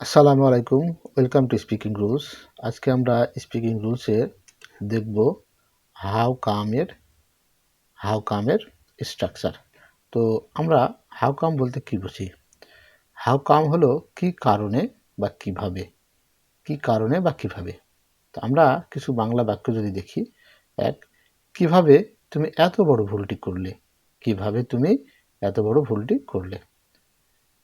আসসালামু আলাইকুম। Welcome to speaking rules. আজকে আমরা স্পিকিং রুলসে দেখব হাউ কামের হাউ কামের স্ট্রাকচার। তো আমরা হাউ কাম বলতে কি বুঝি? হাউ কাম হলো কি কারণে বা কিভাবে, কি কারণে বা কিভাবে। তো আমরা কিছু বাংলা বাক্য যদি দেখি, এক, কিভাবে তুমি এত বড় ভুলটি করলে? কিভাবে তুমি এত বড় ভুলটি করলে?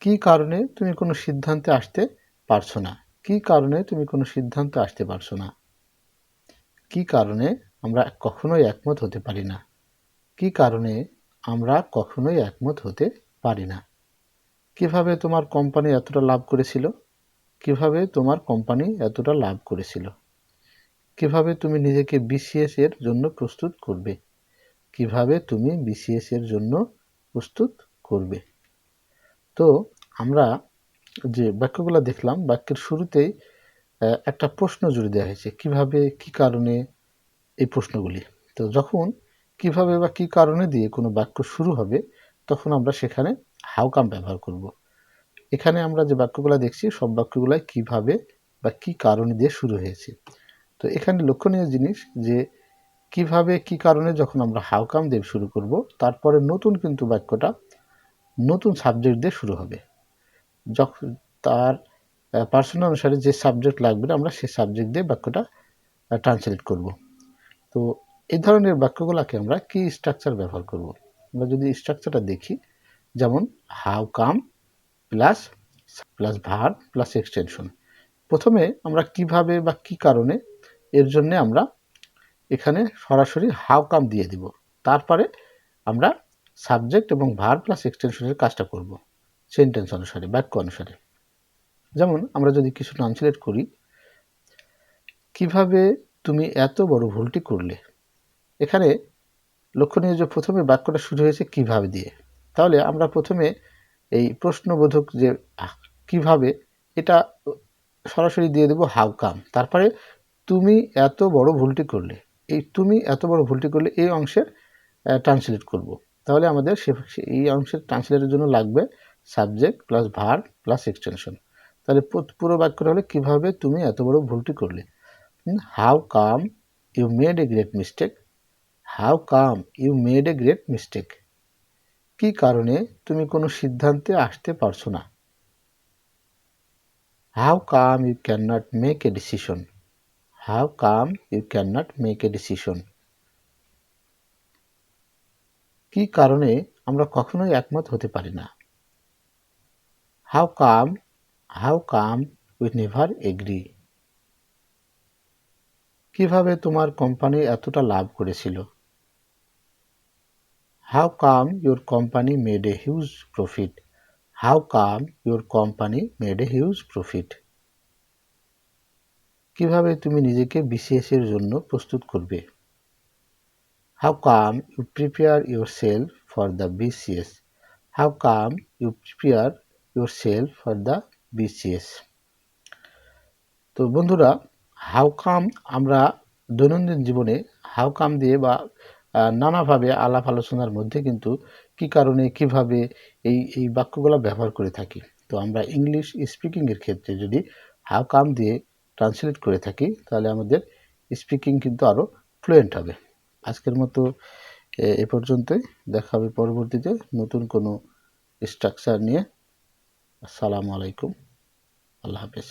কি কারণে তুমি কোনো সিদ্ধান্তে আসতে পারছো না? কি কারণে তুমি কোনো সিদ্ধান্তে আসতে পারছো না? কি কারণে আমরা কখনোই একমত হতে পারি না? কি কারণে আমরা কখনোই একমত হতে পারি না? কিভাবে তোমার কোম্পানি এতটা লাভ করেছিল? কিভাবে তোমার কোম্পানি এতটা লাভ করেছিল? কিভাবে তুমি নিজেকে বিসিএস এর জন্য প্রস্তুত করবে? কিভাবে তুমি বিসিএস এর জন্য প্রস্তুত করবে? তো আমরা যে বাক্যগুলো দেখলাম, বাক্যের শুরুতেই একটা প্রশ্ন জুড়ে দেওয়া হয়েছে। কিভাবে, কি কারণে, এই প্রশ্নগুলি। তো যখন কিভাবে বা কি কারণে দিয়ে কোনো বাক্য শুরু হবে, তখন আমরা সেখানে হাউ কাম ব্যবহার করব। এখানে আমরা যে বাক্যগুলো দেখছি, সব বাক্যগুলাই কিভাবে বা কি কারণে দিয়ে শুরু হয়েছে। তো এখানে লক্ষণীয় জিনিস যে কিভাবে, কি কারণে যখন আমরা হাউ কাম দিয়ে শুরু করব, তারপরে নতুন কিন্তু বাক্যটা নতুন সাবজেক্ট দিয়ে শুরু হবে। যখন তার পার্সোনাল অনুসারে যে সাবজেক্ট লাগবে, আমরা সেই সাবজেক্ট দিয়ে বাক্যটা ট্রান্সলেট করব। তো এই ধরনের বাক্যগুলোকে আমরা কি স্ট্রাকচার ব্যবহার করব? আমরা যদি স্ট্রাকচারটা দেখি, যেমন how come plus plus verb plus extension. প্রথমে আমরা কিভাবে বা কি কারণে, এর জন্য আমরা এখানে সরাসরি হাউ কাম দিয়ে দিব। তারপরে আমরা সাবজেক্ট এবং ভার্ব প্লাস এক্সটেনশনের কাজটা করব সেন্টেন্স অনুসারে, বাক্য অনুসারে। যেমন আমরা যদি কিছু ট্রান্সলেট করি, কিভাবে তুমি এত বড় ভুলটি করলে? এখানে লক্ষণীয় যে প্রথমে বাক্যটা শুরু হয়েছে কিভাবে দিয়ে। তাহলে আমরা প্রথমে এই প্রশ্নবোধক যে কিভাবে, এটা সরাসরি দিয়ে দেব হাউ কাম। তারপরে তুমি এত বড় ভুলটি করলে, এই তুমি এত বড় ভুলটি করলে এই অংশের ট্রান্সলেট করব। তাহলে আমাদের এই অংশের ট্রান্সলেটের জন্য লাগবে subject plus verb plus extension. তাহলে পুরো বাক্যটা হলে কিভাবে তুমি এত বড় ভুলটি করলে। How come you made a great mistake. How come you made a great mistake. কি কারণে তুমি কোনো সিদ্ধান্তে আসতে পারছো না? How come you can not make a decision. How come you can not make a decision. কি কারণে আমরা কখনোই একমত হতে পারি না? How come how come we never agree. কিভাবে তোমার কোম্পানি এতটা লাভ করেছিল? How come your company made a huge profit. How come your company made a huge profit. কিভাবে তুমি নিজেকে বিসিএস এর জন্য প্রস্তুত করবে? How come you prepare yourself for the BCS? How come you prepare yourself for the BCS? তো বন্ধুরা, how come আমরা দৈনন্দিন জীবনে হাউ কাম দিয়ে বা নানাভাবে আলাপ আলোচনার মধ্যে কিন্তু কি কারণে, কিভাবে, এই এই বাক্যগুলো ব্যবহার করে থাকি। তো আমরা ইংলিশ স্পিকিংয়ের ক্ষেত্রে যদি হাউ কাম দিয়ে ট্রান্সলেট করে থাকি, তাহলে আমাদের স্পিকিং কিন্তু আরও ফ্লুয়েন্ট হবে। আজকের মতো এ পর্যন্তই। দেখা হবে পরবর্তীতে নতুন কোনো স্ট্রাকচার নিয়ে। আসসালামু আলাইকুম। আল্লাহ হাফেজ।